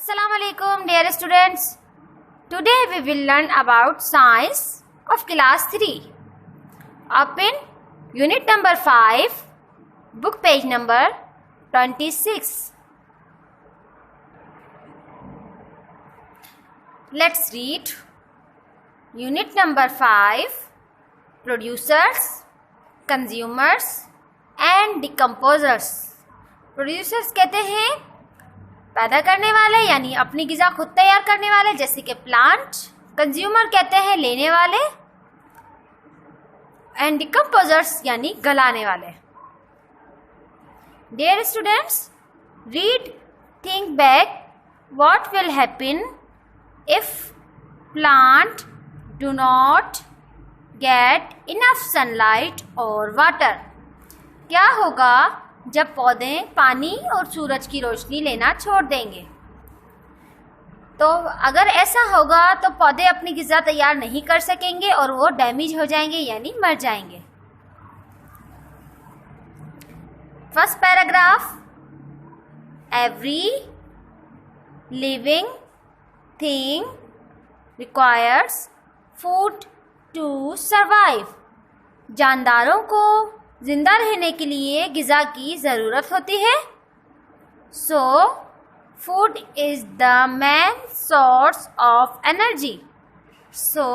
Assalamualaikum dear students. Today we will learn about science of class 3. Up in unit number 5, book page number 26. Let's read unit number 5, producers, consumers and decomposers. Producers कहते हैं पैदा करने वाले यानी अपनी ग़िज़ा खुद तैयार करने वाले जैसे कि प्लांट. कंज्यूमर कहते हैं लेने वाले एंड डिकम्पोजर्स यानी गलाने वाले. Dear students, read, think back, what will happen if plant do not get enough sunlight और वाटर. क्या होगा जब पौधे पानी और सूरज की रोशनी लेना छोड़ देंगे. तो अगर ऐसा होगा तो पौधे अपनी ग़िज़ा तैयार नहीं कर सकेंगे और वो डैमेज हो जाएंगे यानी मर जाएंगे. First paragraph, every living thing requires food to survive. जानदारों को जिंदा रहने के लिए ग़िज़ा की ज़रूरत होती है. So food is the main source of energy. So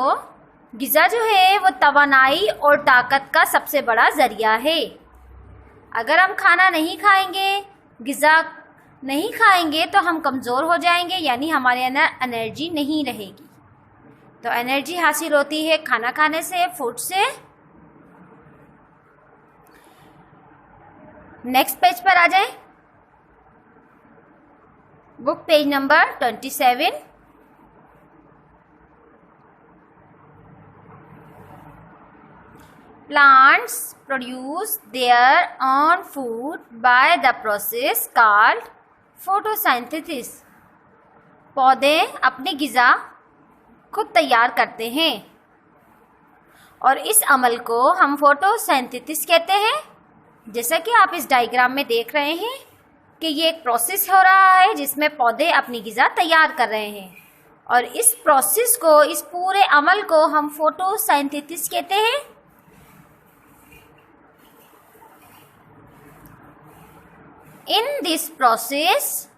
ग़िज़ा जो है वो तवानाई और ताकत का सबसे बड़ा ज़रिया है. अगर हम खाना नहीं खाएंगे, ग़िज़ा नहीं खाएंगे तो हम कमज़ोर हो जाएंगे यानी हमारे अंदर एनर्जी नहीं रहेगी. तो एनर्जी हासिल होती है खाना खाने से, फूड से. नेक्स्ट पेज पर आ जाए. Book page number 27. Plants produce their own food by the process called photosynthesis. पौधे अपनी ग़िज़ा खुद तैयार करते हैं और इस अमल को हम फोटोसिंथेसिस कहते हैं. जैसा कि आप इस डायग्राम में देख रहे हैं कि ये एक प्रोसेस हो रहा है जिसमें पौधे अपनी ग़िज़ा तैयार कर रहे हैं और इस प्रोसेस को, इस पूरे अमल को हम फोटोसिंथेसिस कहते हैं. In this process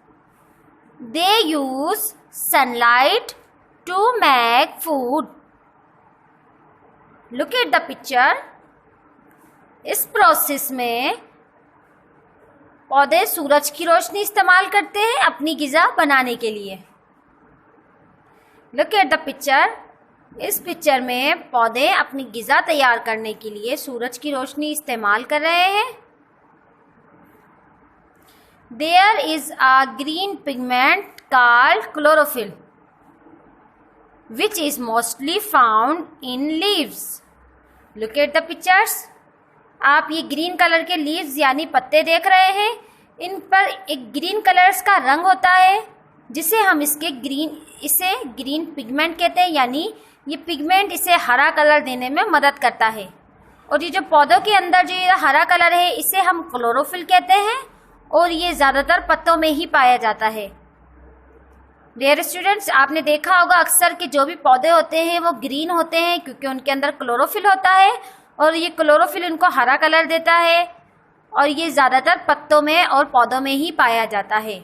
they use sunlight to make food. Look at the picture. इस प्रोसेस में पौधे सूरज की रोशनी इस्तेमाल करते हैं अपनी ग़िज़ा बनाने के लिए. Look at the picture. इस पिक्चर में पौधे अपनी ग़िज़ा तैयार करने के लिए सूरज की रोशनी इस्तेमाल कर रहे हैं. There is a green pigment called chlorophyll which is mostly found in leaves. Look at the pictures. आप ये ग्रीन कलर के लीव्स यानी पत्ते देख रहे हैं. इन पर एक ग्रीन कलर्स का रंग होता है जिसे हम इसे ग्रीन पिगमेंट कहते हैं यानी ये पिगमेंट इसे हरा कलर देने में मदद करता है. और ये जो पौधों के अंदर जो ये हरा कलर है इसे हम क्लोरोफिल कहते हैं और ये ज़्यादातर पत्तों में ही पाया जाता है. डियर स्टूडेंट्स, आपने देखा होगा अक्सर कि जो भी पौधे होते हैं वो ग्रीन होते हैं क्योंकि उनके अंदर क्लोरोफिल होता है और ये क्लोरोफिल इनको हरा कलर देता है और ये ज़्यादातर पत्तों में और पौधों में ही पाया जाता है.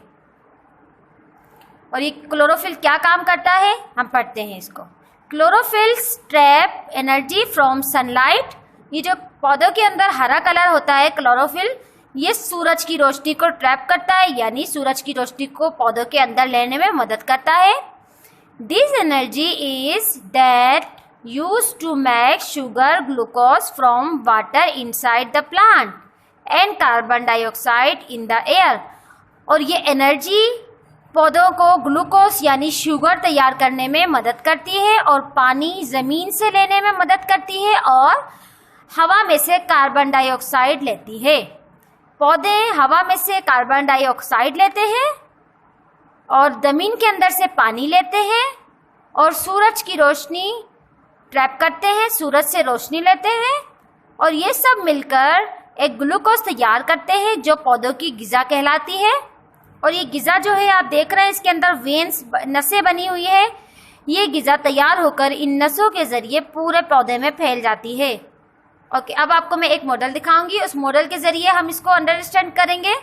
और ये क्लोरोफिल क्या काम करता है हम पढ़ते हैं इसको. Chlorophylls trap energy from sunlight. ये जो पौधों के अंदर हरा कलर होता है क्लोरोफिल, ये सूरज की रोशनी को ट्रैप करता है यानी सूरज की रोशनी को पौधों के अंदर लेने में मदद करता है. This energy is that used to make sugar glucose from water inside the plant and carbon dioxide in the air. और ये एनर्जी पौधों को ग्लूकोज यानी शुगर तैयार करने में मदद करती है और पानी ज़मीन से लेने में मदद करती है और हवा में से कार्बन डाइऑक्साइड लेती है. पौधे हवा में से कार्बन डाइऑक्साइड लेते हैं और ज़मीन के अंदर से पानी लेते हैं और सूरज की रोशनी ट्रैप करते हैं, सूरज से रोशनी लेते हैं और ये सब मिलकर एक ग्लूकोज तैयार करते हैं जो पौधों की ग़िज़ा कहलाती है. और ये ग़िज़ा जो है आप देख रहे हैं इसके अंदर वेन्स नसें बनी हुई है। ये ग़िज़ा तैयार होकर इन नसों के ज़रिए पूरे पौधे में फैल जाती है। ओके, अब आपको मैं एक मॉडल दिखाऊंगी, उस मॉडल के ज़रिए हम इसको अंडरस्टैंड करेंगे।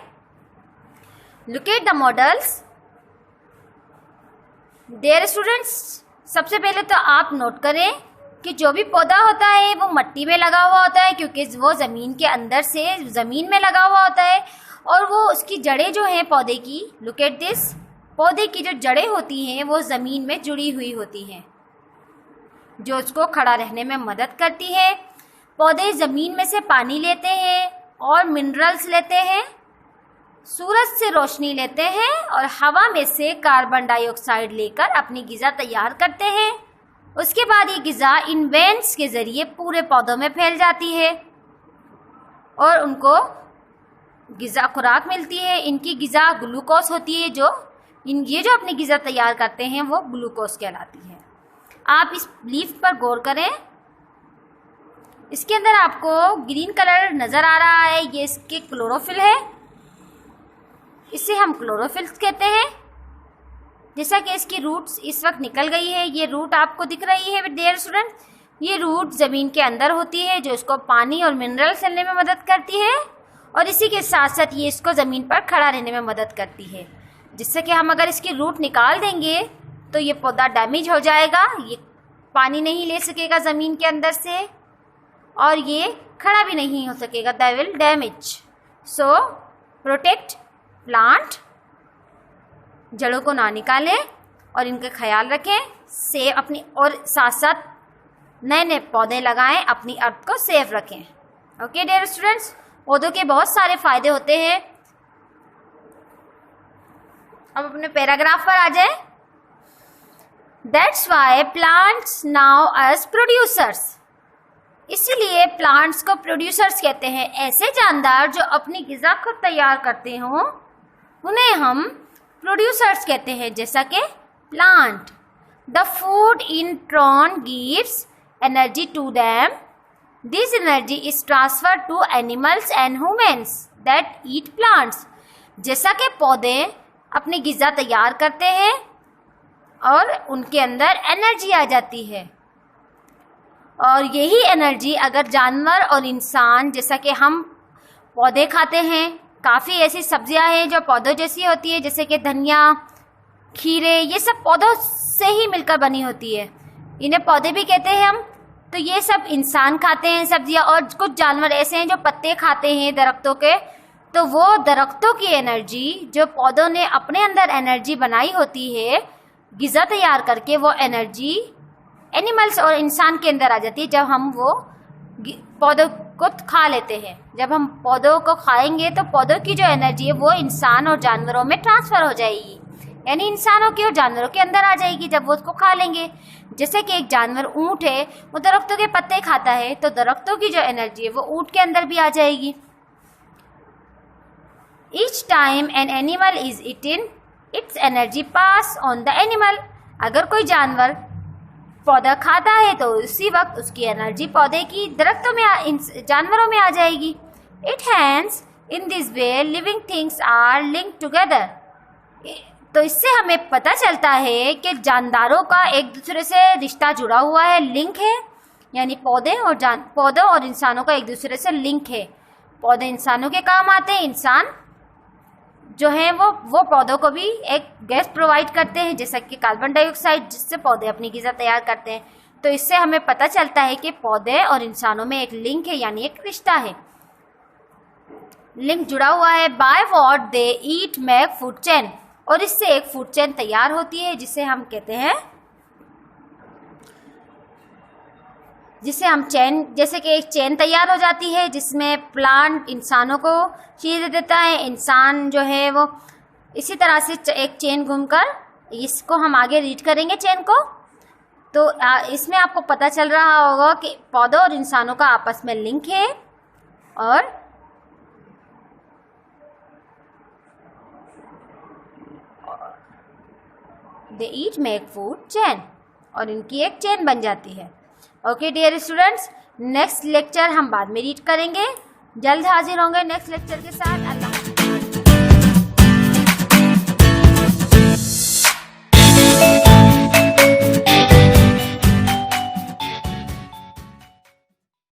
Look at the models. Dear students, सबसे पहले तो आप नोट करें कि जो भी पौधा होता है वो मिट्टी में लगा हुआ होता है, क्योंकि वो ज़मीन के अंदर से ज़मीन में लगा हुआ होता है और वो उसकी जड़ें जो हैं पौधे की, लुक एट दिस, पौधे की जो जड़ें होती हैं वो ज़मीन में जुड़ी हुई होती हैं, जो उसको खड़ा रहने में मदद करती है। पौधे ज़मीन में से पानी लेते हैं और मिनरल्स लेते हैं, सूरज से रोशनी लेते हैं और हवा में से कार्बन डाइऑक्साइड लेकर अपनी ग़िज़ा तैयार करते हैं। उसके बाद ये ग़िज़ा इन वेंट्स के ज़रिए पूरे पौधों में फैल जाती है और उनको ग़िज़ा खुराक मिलती है। इनकी ग़िज़ा ग्लूकोज होती है, ये जो अपनी ग़िज़ा तैयार करते हैं वो ग्लूकोज कहलाती है। आप इस लीफ पर गौर करें, इसके अंदर आपको ग्रीन कलर नज़र आ रहा है, ये इसके क्लोरोफिल है, इसे हम क्लोरोफिल कहते हैं। जैसा कि इसकी रूट्स इस वक्त निकल गई है, ये रूट आपको दिख रही है डियर स्टूडेंट, ये रूट ज़मीन के अंदर होती है जो इसको पानी और मिनरल्स लेने में मदद करती है और इसी के साथ साथ ये इसको ज़मीन पर खड़ा रहने में मदद करती है। जिससे कि हम अगर इसकी रूट निकाल देंगे तो ये पौधा डैमेज हो जाएगा, ये पानी नहीं ले सकेगा ज़मीन के अंदर से और ये खड़ा भी नहीं हो सकेगा, that will damage. So protect plant, जड़ों को ना निकालें और इनका ख्याल रखें, सेव अपनी और साथ साथ नए नए पौधे लगाएं, अपनी अर्थ को सेव रखें। ओके डियर स्टूडेंट्स, पौधों के बहुत सारे फ़ायदे होते हैं। अब अपने पैराग्राफ पर आ जाए। That's why plants now as producers, इसीलिए प्लांट्स को प्रोड्यूसर्स कहते हैं। ऐसे जानदार जो अपनी ग़िज़ा खुद तैयार करते हों उन्हें हम प्रोड्यूसर्स कहते हैं, जैसा कि plant. The food in turn gives energy to them, this energy is transfer to animals and humans that eat plants. जैसा कि पौधे अपनी ग़िज़ा तैयार करते हैं और उनके अंदर एनर्जी आ जाती है और यही एनर्जी अगर जानवर और इंसान, जैसा कि हम पौधे खाते हैं, काफ़ी ऐसी सब्जियां हैं जो पौधों जैसी होती है, जैसे कि धनिया, खीरे, ये सब पौधों से ही मिलकर बनी होती है, इन्हें पौधे भी कहते हैं हम। तो ये सब इंसान खाते हैं सब्जियां और कुछ जानवर ऐसे हैं जो पत्ते खाते हैं दरख्तों के, तो वो दरख्तों की एनर्जी जो पौधों ने अपने अंदर एनर्जी बनाई होती है ग़िज़ा तैयार करके, वो एनर्जी एनिमल्स और इंसान के अंदर आ जाती है जब हम वो पौधों को खा लेते हैं। जब हम पौधों को खाएंगे तो पौधों की जो एनर्जी है वो इंसान और जानवरों में ट्रांसफ़र हो जाएगी, यानी इंसानों के और जानवरों के अंदर आ जाएगी जब वो उसको खा लेंगे। जैसे कि एक जानवर ऊँट है, वो दरख्तों के पत्ते खाता है, तो दरख्तों की जो एनर्जी है वो ऊँट के अंदर भी आ जाएगी। Each time an animal is eaten its energy pass on the animal, अगर कोई जानवर पौधा खाता है तो उसी वक्त उसकी एनर्जी पौधे की दरख्तों में जानवरों में आ जाएगी। It hence in this way living things are linked together, तो इससे हमें पता चलता है कि जानदारों का एक दूसरे से रिश्ता जुड़ा हुआ है, लिंक है, यानी पौधों और इंसानों का एक दूसरे से लिंक है। पौधे इंसानों के काम आते हैं, इंसान जो हैं वो पौधों को भी एक गैस प्रोवाइड करते हैं जैसा कि कार्बन डाइऑक्साइड, जिससे पौधे अपनी ग़िज़ा तैयार करते हैं। तो इससे हमें पता चलता है कि पौधे और इंसानों में एक लिंक है, यानी एक रिश्ता है, लिंक जुड़ा हुआ है। By what they eat make food chain, और इससे एक फूड चेन तैयार होती है जिसे हम कहते हैं, जिसे हम चेन, जैसे कि एक चेन तैयार हो जाती है जिसमें प्लांट इंसानों को चीज़ें देता है, इंसान जो है वो इसी तरह से एक चेन घूमकर, इसको हम आगे रीड करेंगे चेन को, तो इसमें आपको पता चल रहा होगा कि पौधों और इंसानों का आपस में लिंक है और they eat make food chain, और इनकी एक चेन बन जाती है। Okay dear students, next lecture हम बाद में रीड करेंगे, जल्द हाजिर होंगे नेक्स्ट लेक्चर के साथ।